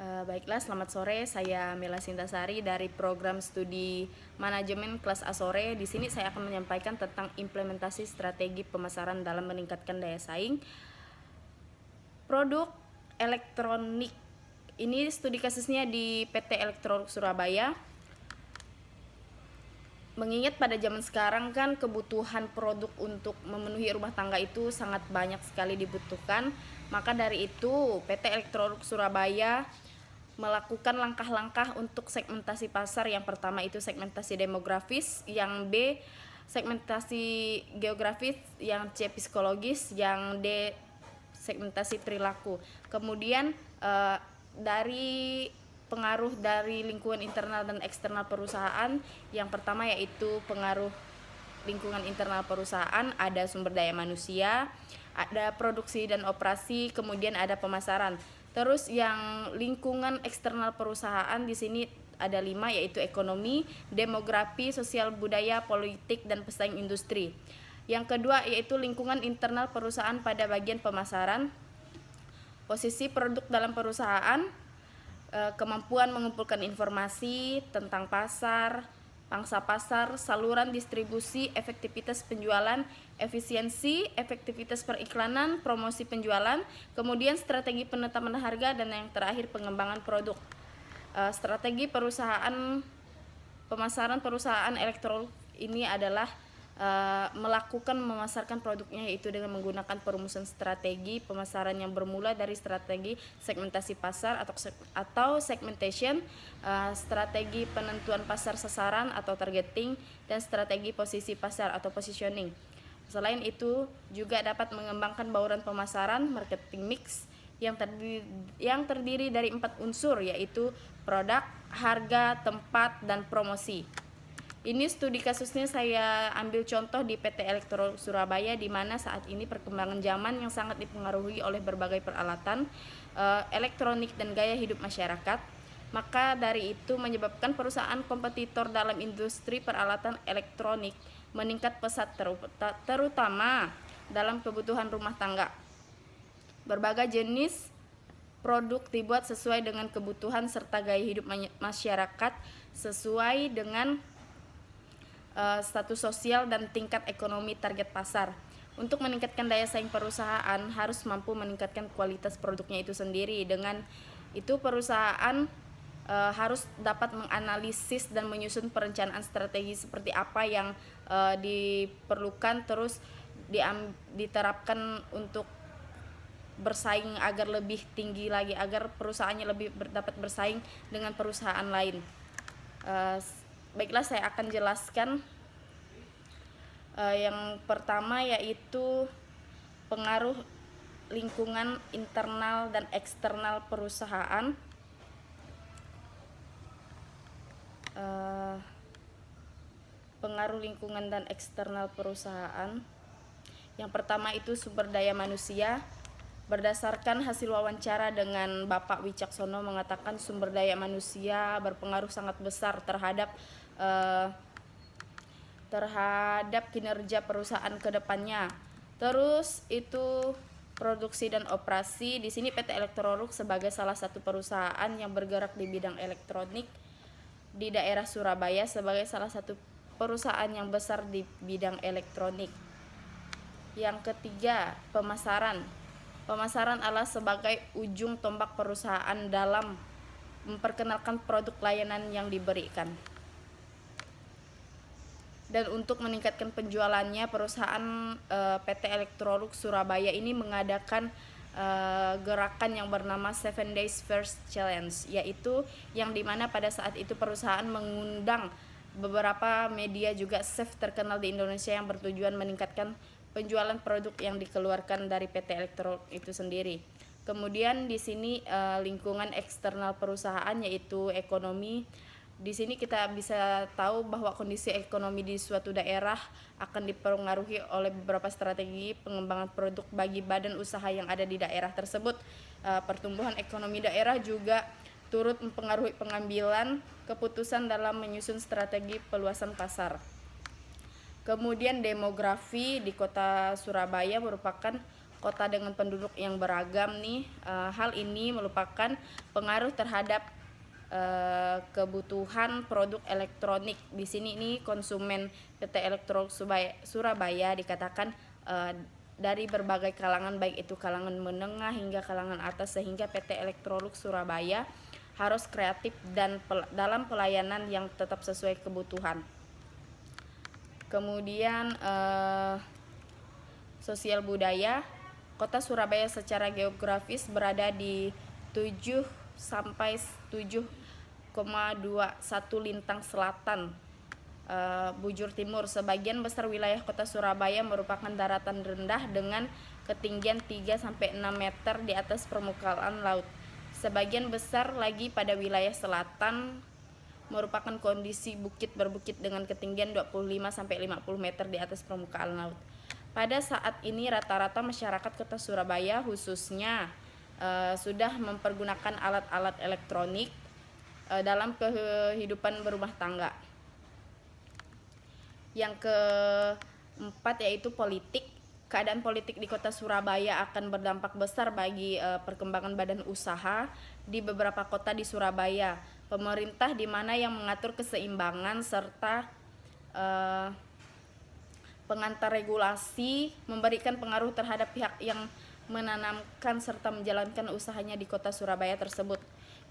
Baiklah, selamat sore. Saya Mela Sintasari dari program studi manajemen kelas A sore. Di sini saya akan menyampaikan tentang implementasi strategi pemasaran dalam meningkatkan daya saing produk elektronik. Ini studi kasusnya di PT Elektronik Surabaya. Mengingat pada zaman sekarang kan kebutuhan produk untuk memenuhi rumah tangga itu sangat banyak sekali dibutuhkan. Maka dari itu PT Elektronik Surabaya melakukan langkah-langkah untuk segmentasi pasar. Yang pertama itu segmentasi demografis, yang B segmentasi geografis, yang C psikologis, yang D segmentasi perilaku. Kemudian dari pengaruh dari lingkungan internal dan eksternal perusahaan, yang pertama yaitu pengaruh lingkungan internal perusahaan, ada sumber daya manusia, ada produksi dan operasi, kemudian ada pemasaran. Terus yang lingkungan eksternal perusahaan di sini ada 5, yaitu ekonomi, demografi, sosial budaya, politik, dan pesaing industri. Yang kedua yaitu lingkungan internal perusahaan pada bagian pemasaran, posisi produk dalam perusahaan, kemampuan mengumpulkan informasi tentang pasar, pangsa pasar, saluran distribusi, efektivitas penjualan, efisiensi, efektivitas periklanan, promosi penjualan, kemudian strategi penetapan harga, dan yang terakhir pengembangan produk. Strategi perusahaan pemasaran perusahaan elektronik ini adalah melakukan memasarkan produknya, yaitu dengan menggunakan perumusan strategi pemasaran yang bermula dari strategi segmentasi pasar atau segmentation, strategi penentuan pasar sasaran atau targeting, dan strategi posisi pasar atau positioning. Selain itu juga dapat mengembangkan bauran pemasaran marketing mix yang terdiri dari 4 unsur, yaitu produk, harga, tempat, dan promosi. Ini studi kasusnya saya ambil contoh di PT Elektronik Surabaya, di mana saat ini perkembangan zaman yang sangat dipengaruhi oleh berbagai peralatan elektronik dan gaya hidup masyarakat. Maka dari itu menyebabkan perusahaan kompetitor dalam industri peralatan elektronik meningkat pesat, terutama dalam kebutuhan rumah tangga. Berbagai jenis produk dibuat sesuai dengan kebutuhan serta gaya hidup masyarakat, sesuai dengan status sosial dan tingkat ekonomi target pasar. Untuk meningkatkan daya saing perusahaan harus mampu meningkatkan kualitas produknya itu sendiri. Dengan itu perusahaan harus dapat menganalisis dan menyusun perencanaan strategi seperti apa yang diperlukan, terus diterapkan untuk bersaing agar lebih tinggi lagi, agar perusahaannya lebih dapat bersaing dengan perusahaan lain. Baiklah, saya akan jelaskan. Yang pertama yaitu pengaruh lingkungan internal dan eksternal perusahaan. Pengaruh lingkungan dan eksternal perusahaan. Yang pertama itu sumber daya manusia. Berdasarkan hasil wawancara dengan Bapak Wicaksono mengatakan sumber daya manusia berpengaruh sangat besar terhadap kinerja perusahaan ke depannya. Terus itu produksi dan operasi. Di sini PT Elektronik sebagai salah satu perusahaan yang bergerak di bidang elektronik di daerah Surabaya, sebagai salah satu perusahaan yang besar di bidang elektronik. Yang ketiga, pemasaran. Pemasaran adalah sebagai ujung tombak perusahaan dalam memperkenalkan produk layanan yang diberikan. Dan untuk meningkatkan penjualannya, perusahaan PT Elektronik Surabaya ini mengadakan gerakan yang bernama 7 Days First Challenge, yaitu yang dimana pada saat itu perusahaan mengundang beberapa media juga chef terkenal di Indonesia yang bertujuan meningkatkan penjualan produk yang dikeluarkan dari PT Elektronik itu sendiri. Kemudian di sini lingkungan eksternal perusahaan yaitu ekonomi. Di sini kita bisa tahu bahwa kondisi ekonomi di suatu daerah akan dipengaruhi oleh beberapa strategi pengembangan produk bagi badan usaha yang ada di daerah tersebut. Pertumbuhan ekonomi daerah juga turut mempengaruhi pengambilan keputusan dalam menyusun strategi peluasan pasar. Kemudian demografi di kota Surabaya merupakan kota dengan penduduk yang beragam nih. Hal ini merupakan pengaruh terhadap kebutuhan produk elektronik. Di sini nih konsumen PT Elektronik Surabaya dikatakan dari berbagai kalangan, baik itu kalangan menengah hingga kalangan atas, sehingga PT Elektronik Surabaya harus kreatif dan dalam pelayanan yang tetap sesuai kebutuhan. Kemudian sosial budaya. Kota Surabaya secara geografis berada di 7 sampai 7,21 lintang selatan bujur timur. Sebagian besar wilayah Kota Surabaya merupakan daratan rendah dengan ketinggian 3 sampai 6 meter di atas permukaan laut. Sebagian besar lagi pada wilayah selatan merupakan kondisi bukit berbukit dengan ketinggian 25 sampai 50 meter di atas permukaan laut. Pada saat ini rata-rata masyarakat Kota Surabaya khususnya sudah mempergunakan alat-alat elektronik dalam kehidupan berumah tangga. Yang keempat yaitu politik. Keadaan politik di Kota Surabaya akan berdampak besar bagi perkembangan badan usaha di beberapa kota di Surabaya. Pemerintah di mana yang mengatur keseimbangan serta pengantar regulasi memberikan pengaruh terhadap pihak yang menanamkan serta menjalankan usahanya di Kota Surabaya tersebut.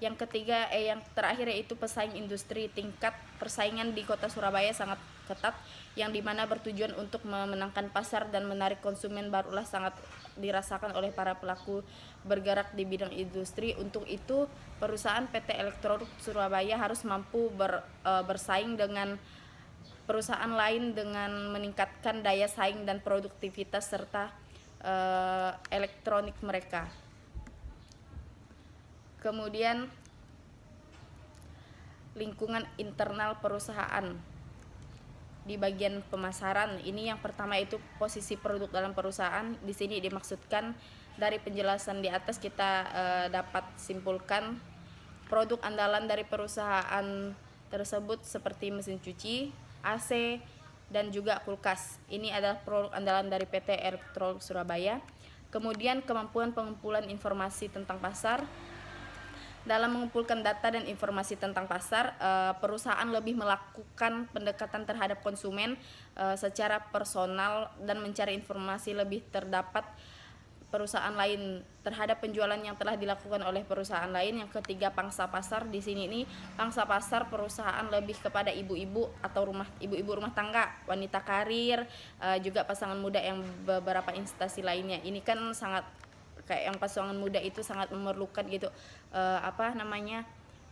Yang ketiga, yang terakhir yaitu pesaing industri. Tingkat persaingan di Kota Surabaya sangat ketat, yang dimana bertujuan untuk memenangkan pasar dan menarik konsumen barulah sangat dirasakan oleh para pelaku bergerak di bidang industri. Untuk itu, perusahaan PT Elektronik Surabaya harus mampu bersaing dengan perusahaan lain dengan meningkatkan daya saing dan produktivitas serta elektronik mereka. Kemudian lingkungan internal perusahaan di bagian pemasaran. Ini yang pertama itu posisi produk dalam perusahaan. Di sini dimaksudkan dari penjelasan di atas kita dapat simpulkan produk andalan dari perusahaan tersebut seperti mesin cuci, AC, dan juga kulkas. Ini adalah produk andalan dari PT Elektronik Surabaya. Kemudian kemampuan pengumpulan informasi tentang pasar. Dalam mengumpulkan data dan informasi tentang pasar, perusahaan lebih melakukan pendekatan terhadap konsumen secara personal dan mencari informasi lebih terdapat perusahaan lain terhadap penjualan yang telah dilakukan oleh perusahaan lain. Yang ketiga, pangsa pasar. Di sini nih pangsa pasar perusahaan lebih kepada ibu-ibu atau ibu-ibu rumah tangga, wanita karir, juga pasangan muda yang beberapa instansi lainnya. Ini kan sangat kayak yang pasangan muda itu sangat memerlukan gitu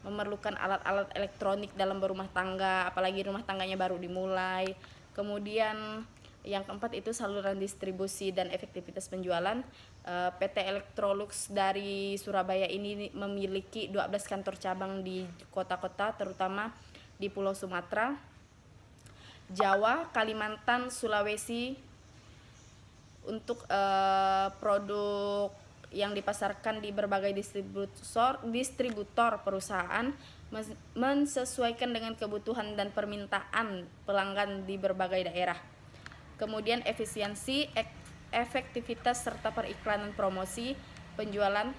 memerlukan alat-alat elektronik dalam berumah tangga, apalagi rumah tangganya baru dimulai. Kemudian yang keempat itu saluran distribusi dan efektivitas penjualan. PT Electrolux dari Surabaya ini memiliki 12 kantor cabang di kota-kota, terutama di Pulau Sumatera, Jawa, Kalimantan, Sulawesi. Untuk produk yang dipasarkan di berbagai distributor perusahaan mensesuaikan dengan kebutuhan dan permintaan pelanggan di berbagai daerah. Kemudian efisiensi, efektivitas serta periklanan, promosi, penjualan.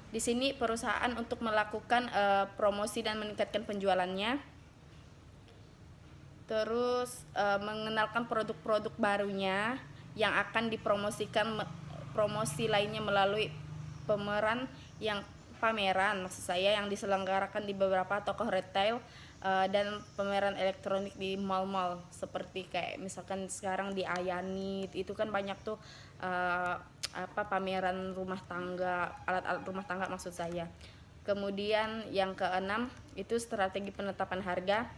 Di sini perusahaan untuk melakukan promosi dan meningkatkan penjualannya. Terus mengenalkan produk-produk barunya yang akan dipromosikan, promosi lainnya melalui pameran yang diselenggarakan di beberapa toko retail dan pameran elektronik di mal-mal, seperti kayak misalkan sekarang di Ayani itu kan banyak tuh pameran rumah tangga, alat-alat rumah tangga maksud saya. Kemudian yang keenam itu strategi penetapan harga.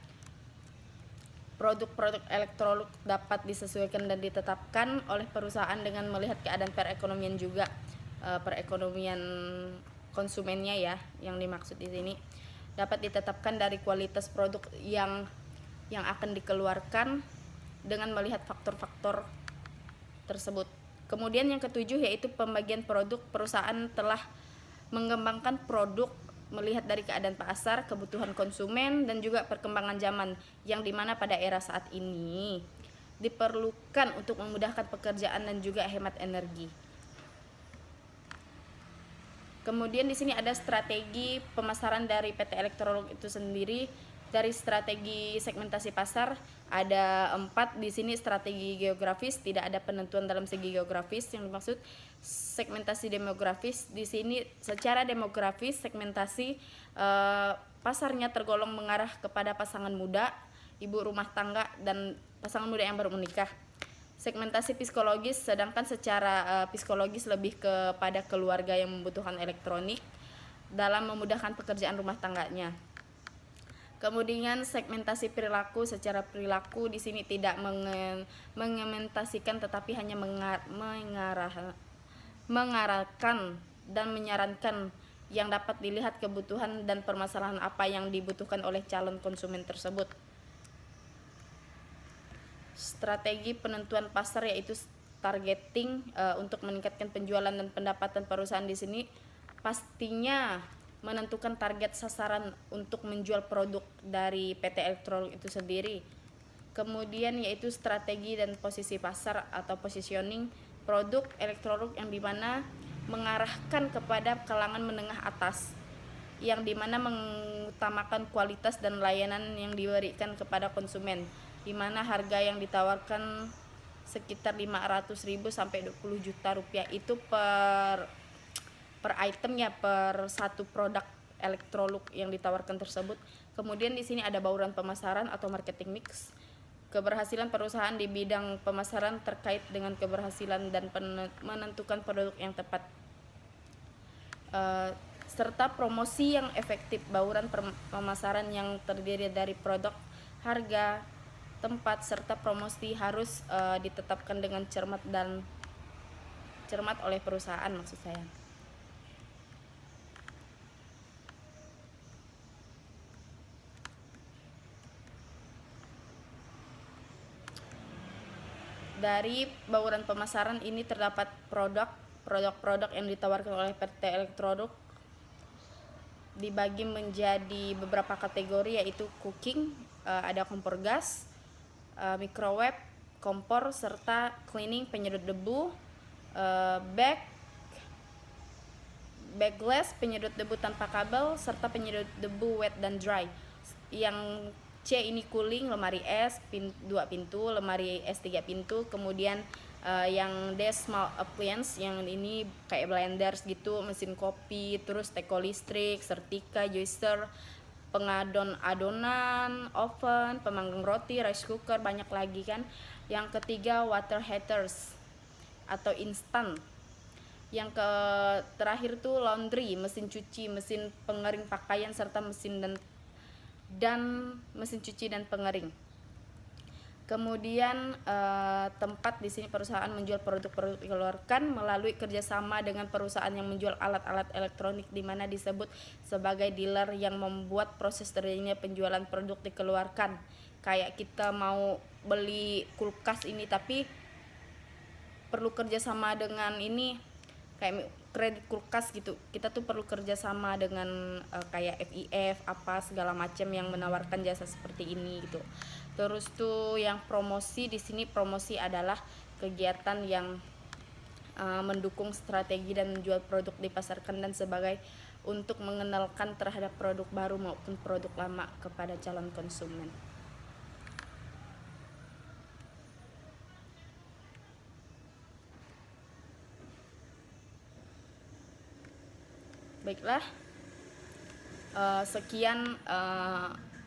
Produk-produk elektronik dapat disesuaikan dan ditetapkan oleh perusahaan dengan melihat keadaan perekonomian juga, perekonomian konsumennya ya, yang dimaksud di sini. Dapat ditetapkan dari kualitas produk yang akan dikeluarkan dengan melihat faktor-faktor tersebut. Kemudian yang ketujuh yaitu pembagian produk. Perusahaan telah mengembangkan produk melihat dari keadaan pasar, kebutuhan konsumen, dan juga perkembangan zaman, yang dimana pada era saat ini diperlukan untuk memudahkan pekerjaan dan juga hemat energi. Kemudian di sini ada strategi pemasaran dari PT Elektrolux itu sendiri. Dari strategi segmentasi pasar ada 4 di sini. Strategi geografis, tidak ada penentuan dalam segi geografis yang dimaksud. Segmentasi demografis, di sini secara demografis segmentasi pasarnya tergolong mengarah kepada pasangan muda, ibu rumah tangga, dan pasangan muda yang baru menikah. Segmentasi psikologis, sedangkan secara psikologis lebih kepada keluarga yang membutuhkan elektronik dalam memudahkan pekerjaan rumah tangganya. Kemudian segmentasi perilaku, secara perilaku di sini tidak mengementasikan tetapi hanya mengarahkan dan menyarankan yang dapat dilihat kebutuhan dan permasalahan apa yang dibutuhkan oleh calon konsumen tersebut. Strategi penentuan pasar yaitu targeting, untuk meningkatkan penjualan dan pendapatan perusahaan di sini pastinya menentukan target sasaran untuk menjual produk dari PT Elektrolux itu sendiri. Kemudian yaitu strategi dan posisi pasar atau positioning produk Elektrolux yang dimana mengarahkan kepada kalangan menengah atas, yang dimana mengutamakan kualitas dan layanan yang diberikan kepada konsumen, dimana harga yang ditawarkan sekitar 500.000 sampai 20 juta rupiah itu per itemnya, per satu produk Elektrolux yang ditawarkan tersebut. Kemudian di sini ada bauran pemasaran atau marketing mix. Keberhasilan perusahaan di bidang pemasaran terkait dengan keberhasilan dan menentukan produk yang tepat, serta promosi yang efektif. Bauran pemasaran yang terdiri dari produk, harga, tempat, serta promosi harus ditetapkan dengan cermat oleh perusahaan, maksud saya. Dari bauran pemasaran ini terdapat produk-produk yang ditawarkan oleh PT Elektrolux dibagi menjadi beberapa kategori, yaitu cooking, ada kompor gas, microwave, kompor, serta cleaning, penyedot debu, bagless, penyedot debu tanpa kabel, serta penyedot debu wet dan dry. Yang C ini cooling, lemari es 2 pintu, lemari es 3 pintu. Kemudian yang D small appliance, yang ini kayak blenders gitu, mesin kopi, terus teko listrik, setrika, juicer, pengadon adonan, oven, pemanggang roti, rice cooker, banyak lagi kan. Yang ketiga water heaters atau instan. Yang terakhir tuh laundry, mesin cuci, mesin pengering pakaian, serta mesin dan mesin cuci dan pengering. Kemudian tempat di sini perusahaan menjual produk-produk dikeluarkan melalui kerjasama dengan perusahaan yang menjual alat-alat elektronik, di mana disebut sebagai dealer yang membuat proses terjadinya penjualan produk dikeluarkan. Kayak kita mau beli kulkas ini tapi perlu kerjasama dengan ini, kayak kredit kulkas gitu, kita tuh perlu kerjasama dengan kayak FIF apa segala macam yang menawarkan jasa seperti ini gitu. Terus tuh yang promosi, di sini promosi adalah kegiatan yang mendukung strategi dan menjual produk dipasarkan dan sebagai untuk mengenalkan terhadap produk baru maupun produk lama kepada calon konsumen. Baiklah, sekian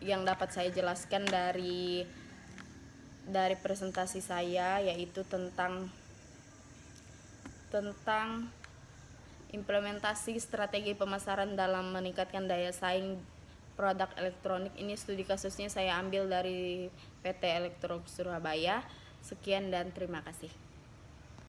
yang dapat saya jelaskan dari presentasi saya, yaitu tentang implementasi strategi pemasaran dalam meningkatkan daya saing produk elektronik. Ini studi kasusnya saya ambil dari PT Elektrolux Surabaya. Sekian dan terima kasih.